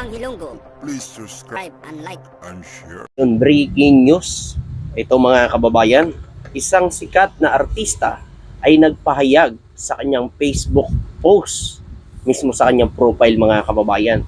Bang Hilonggo. Please subscribe And like. and share. Yung breaking news, ito mga kababayan, isang sikat na artista ay nagpahayag sa kanyang Facebook post, mismo sa kanyang profile mga kababayan,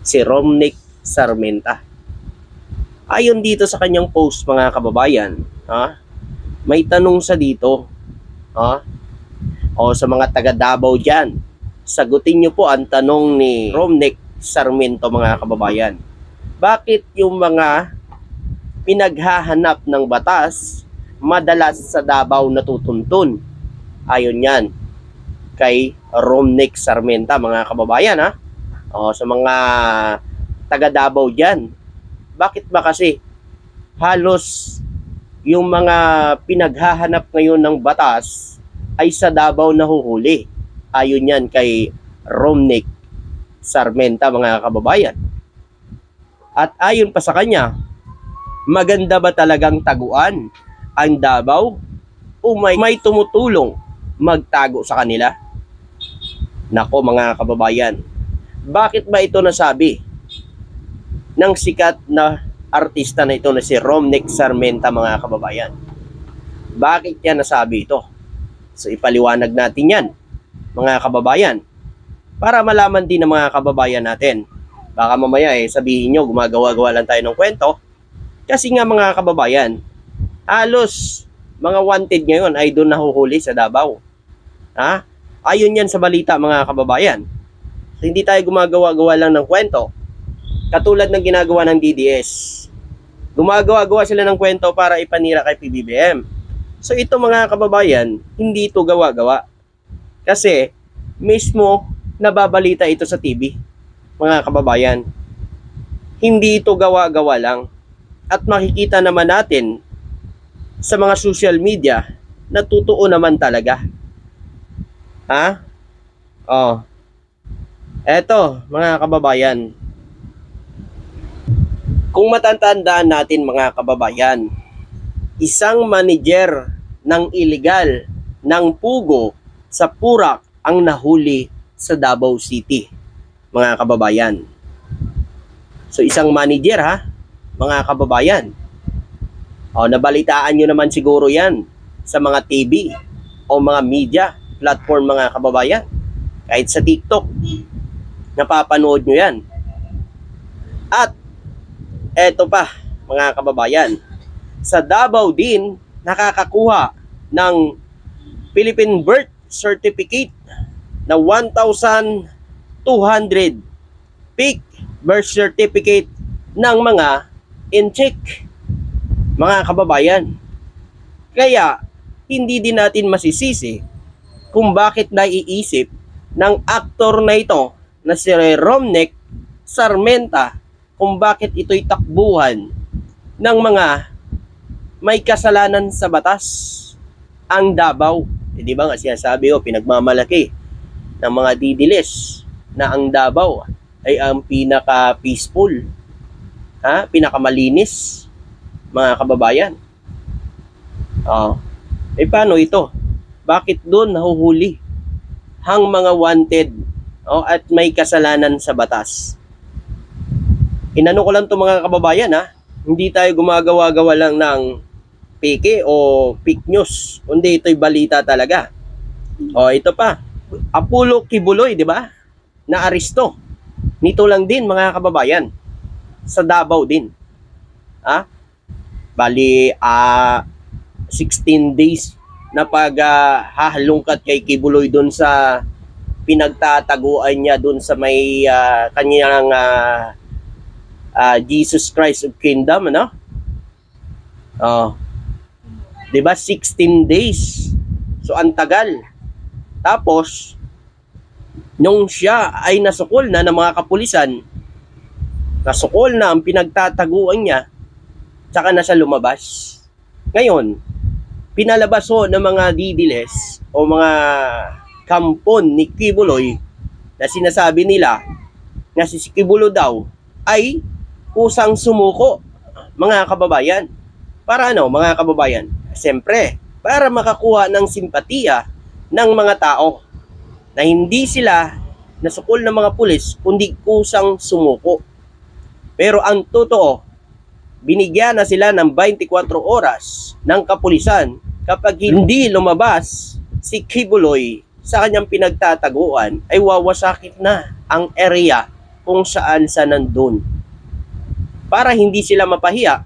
si Romnick Sarmenta. Ayon dito sa kanyang post mga kababayan, may tanong sa dito, o sa mga taga Davao dyan, sagutin nyo po ang tanong ni Romnick Sarmento mga kababayan. Bakit yung mga pinaghahanap ng batas madalas sa Davao natutuntun? Ayon yan kay Romnick Sarmenta mga kababayan sa mga taga Davao dyan. Bakit ba kasi halos yung mga pinaghahanap ngayon ng batas ay sa Davao nahuhuli? Ayon yan kay Romnick Sarmenta mga kababayan. At ayon pa sa kanya, maganda ba talagang taguan ang Davao o may tumutulong magtago sa kanila? Nako mga kababayan, bakit ba ito nasabi ng sikat na artista na ito na si Romnick Sarmenta mga kababayan? Bakit niya nasabi ito? So ipaliwanag natin yan mga kababayan, para malaman din ng mga kababayan natin. Baka mamaya sabihin nyo gumagawa-gawa lang tayo ng kwento. Kasi nga mga kababayan, halos mga wanted ngayon ay doon nahuhuli sa Davao. Ayon yan sa balita mga kababayan. So, hindi tayo gumagawa-gawa lang ng kwento. Katulad ng ginagawa ng DDS. Gumagawa-gawa sila ng kwento para ipanira kay PBBM. So ito mga kababayan, hindi ito gawa-gawa. Kasi mismo nababalita ito sa TV, mga kababayan. Hindi ito gawa-gawa lang. At makikita naman natin sa mga social media na totoo naman talaga. Eto, mga kababayan. Kung matatandaan natin mga kababayan, isang manager ng illegal ng Pugo sa Purak ang nahuli sa Davao City, mga kababayan. So isang manager mga kababayan. Nabalitaan nyo naman siguro yan sa mga TV o mga media platform mga kababayan. Kahit sa TikTok, napapanood nyo yan. At eto pa mga kababayan, sa Davao din nakakakuha ng Philippine Birth Certificate na 1,200 fake birth certificate ng mga in-check, mga kababayan. Kaya hindi din natin masisisi kung bakit naiisip ng aktor na ito na si Romnick Sarmenta kung bakit ito'y takbuhan ng mga may kasalanan sa batas ang Davao. Di ba nga sinasabi pinagmamalaki ng mga didilis na ang Davao ay ang pinaka-peaceful, pinakamalinis, mga kababayan. Paano ito? Bakit doon nahuhuli hang mga wanted at may kasalanan sa batas? Inano ko lang to mga kababayan hindi tayo gumagawa-gawa lang ng peke o fake news, kundi ito'y balita talaga. Ito pa, Apollo Kibuloy, di ba? Na aresto. Nito lang din mga kababayan. Sa Davao din. Bali 16 days na paghahalungkat kay Kibuloy doon sa pinagtataguan niya doon sa may kanyang Jesus Christ of Kingdom, di ba 16 days. So ang tagal. Tapos nung siya ay nasukol na ng mga kapulisan, nasukol na ang pinagtataguan niya, tsaka na siya lumabas. Ngayon, pinalabas ng mga didiles o mga kampon ni Kibuloy na sinasabi nila na si Kibuloy daw ay kusang sumuko, mga kababayan. Para mga kababayan? Siyempre, para makakuha ng simpatiya ng mga tao na hindi sila nasukol ng mga pulis kundi kusang sumuko. Pero ang totoo, binigyan na sila ng 24 oras ng kapulisan kapag hindi lumabas si Kibuloy sa kanyang pinagtataguan ay wawasakin na ang area kung saan sa nandun. Para hindi sila mapahiya,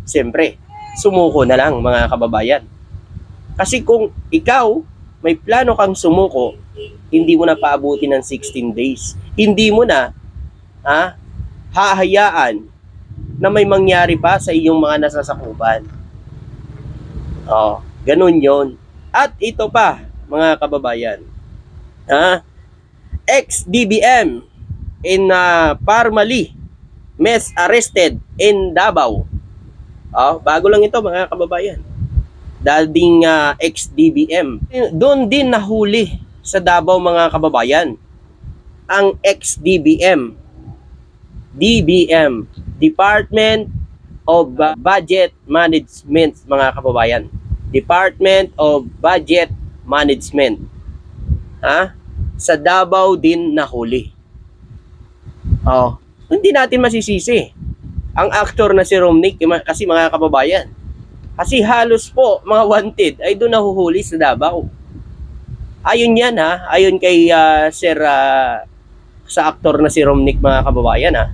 siyempre, sumuko na lang mga kababayan. Kasi kung ikaw may plano kang sumuko, hindi mo na paabuti ng 16 days. Hindi mo na hahayaan na may mangyari pa sa iyong mga nasasakupan. Ganun yon. At ito pa, mga kababayan. Ex-DBM in Parmali, Mes arrested in Davao. Bago lang ito, mga kababayan. Dating ex-DBM. Doon din nahuli sa Davao, mga kababayan. Ang ex-DBM. DBM, Department of Budget Management, mga kababayan. Department of Budget Management. Sa Davao din nahuli. Hindi natin masisisi ang aktor na si Romnick kasi, mga kababayan. Kasi halos po mga wanted ay doon nahuhuli sa Davao. Ayon yan ayon kay Sir sa aktor na si Romnick, mga kababayan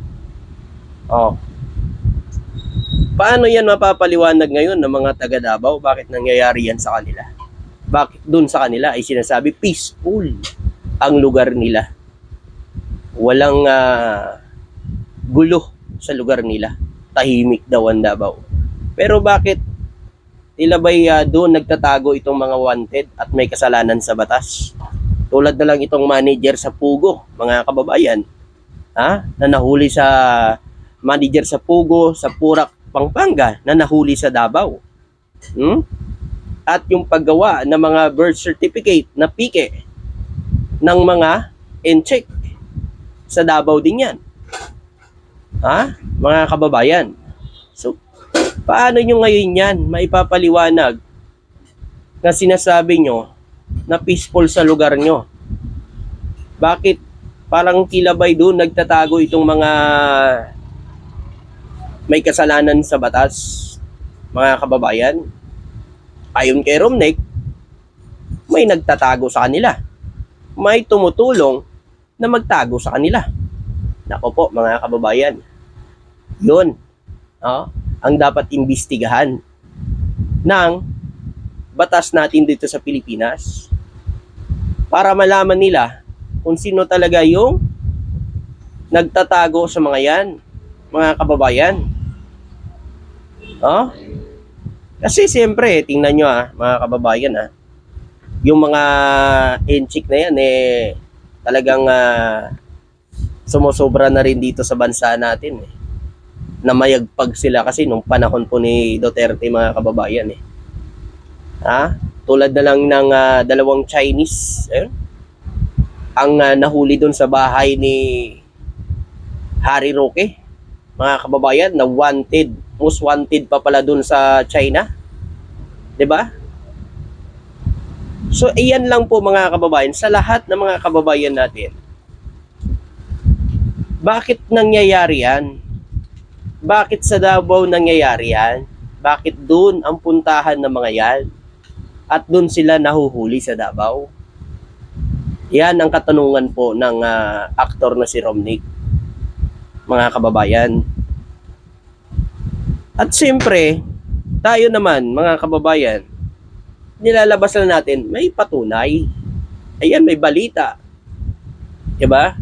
Paano yan mapapaliwanag ngayon ng mga taga Davao? Bakit nangyayari yan sa kanila? Bakit dun sa kanila ay sinasabi peaceful ang lugar nila? Walang gulo sa lugar nila. Tahimik daw ang Davao. Pero bakit tila ba'y doon nagtatago itong mga wanted at may kasalanan sa batas? Tulad na lang itong manager sa Pugo, mga kababayan, na nahuli sa manager sa Pugo, sa Purak, Pampanga, na nahuli sa Davao. At yung paggawa ng mga birth certificate na pike ng mga in-check sa Davao din yan. Mga kababayan. So, paano nyo ngayon yan maipapaliwanag na sinasabi nyo na peaceful sa lugar nyo? Bakit parang tila ba'y doon nagtatago itong mga may kasalanan sa batas, mga kababayan? Ayon kay Romnick, may nagtatago sa kanila. May tumutulong na magtago sa kanila. Nako po, mga kababayan. Yun. Ang dapat imbestigahan ng batas natin dito sa Pilipinas para malaman nila kung sino talaga yung nagtatago sa mga yan, mga kababayan. Kasi siyempre, tingnan nyo mga kababayan yung mga enchik na yan talagang sumusobra na rin dito sa bansa natin namayagpag sila kasi nung panahon po ni Duterte, mga kababayan tulad na lang ng dalawang Chinese ang nahuli doon sa bahay ni Harry Roque, mga kababayan, na wanted, most wanted pa pala doon sa China, 'di ba? So iyan lang po, mga kababayan, sa lahat ng mga kababayan natin. Bakit nangyayari yan? Bakit sa Davao nangyayari yan? Bakit doon ang puntahan ng mga yan? At doon sila nahuhuli sa Davao? Yan ang katanungan po ng aktor na si Romnick, mga kababayan. At siyempre, tayo naman, mga kababayan, nilalabas na natin, may patunay. Ayan, may balita. Diba?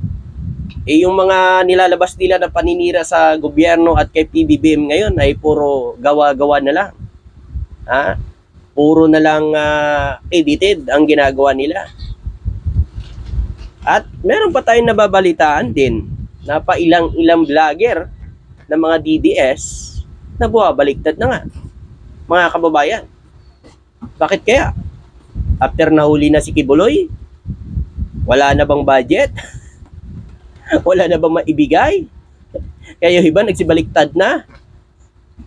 Yung mga nilalabas nila na paninira sa gobyerno at kay PBBM ngayon ay puro gawa-gawa na lang. Puro na lang edited ang ginagawa nila. At meron pa tayong nababalitaan din na pa ilang vlogger ng mga DDS na buwabaliktad na nga, mga kababayan. Bakit kaya? After nahuli na si Kibuloy, wala na bang budget? Wala na bang maibigay? Kaya yung iba nagsibaliktad na.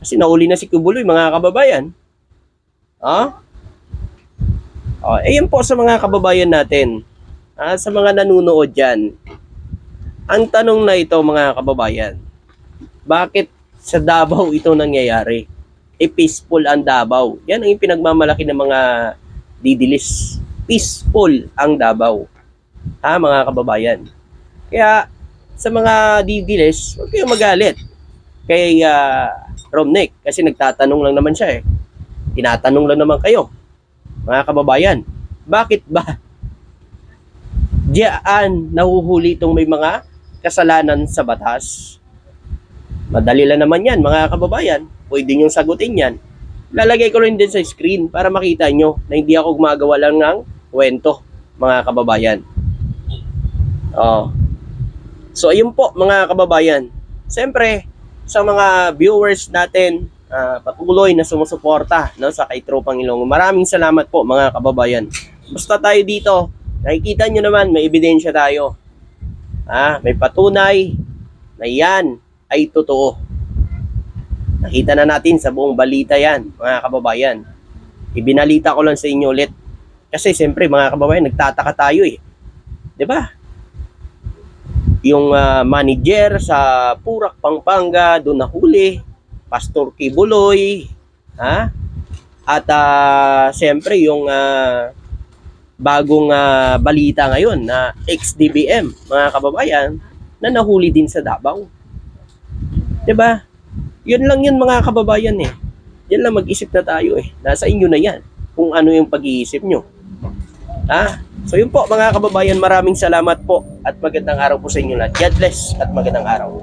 Kasi nahuli na si Kibuloy, mga kababayan. Ayan po sa mga kababayan natin. Sa mga nanunood dyan. Ang tanong na ito, mga kababayan, Bakit sa Davao ito nangyayari? Peaceful ang Davao. Yan ang pinagmamalaki ng mga didilis. Peaceful ang Davao. Ha, mga kababayan? Kaya sa mga didilis, huwag kayong magalit kay Romnek kasi nagtatanong lang naman siya eh. Tinatanong lang naman kayo, mga kababayan. Bakit ba diyan nahuhuli itong may mga kasalanan sa batas? Madali lang naman yan, mga kababayan. Pwede nyo sagutin yan. Lalagay ko rin din sa screen para makita nyo na hindi ako gumagawa lang ng kwento, mga kababayan. So, ayun po, mga kababayan. Siyempre, sa mga viewers natin, patuloy na sumusuporta no, sa kay Tropang Ilonggo. Maraming salamat po, mga kababayan. Basta tayo dito, nakikita nyo naman, may ebidensya tayo. May patunay na yan ay totoo. Nakita na natin sa buong balita yan, mga kababayan. Ibinalita ko lang sa inyo ulit. Kasi siyempre, mga kababayan, nagtataka tayo eh. 'Di ba? Yung manager sa Purak, Pampanga, doon nahuli. Pastor Kibuloy. At siyempre, yung bagong balita ngayon na ex-DBM, mga kababayan, na nahuli din sa Davao. 'Di ba? Yun lang yun, mga kababayan eh. Yan lang, mag-isip na tayo eh. Nasa inyo na yan kung ano yung pag-iisip nyo. So yun po, mga kababayan, maraming salamat po at magandang araw po sa inyo lahat. God bless at magandang araw.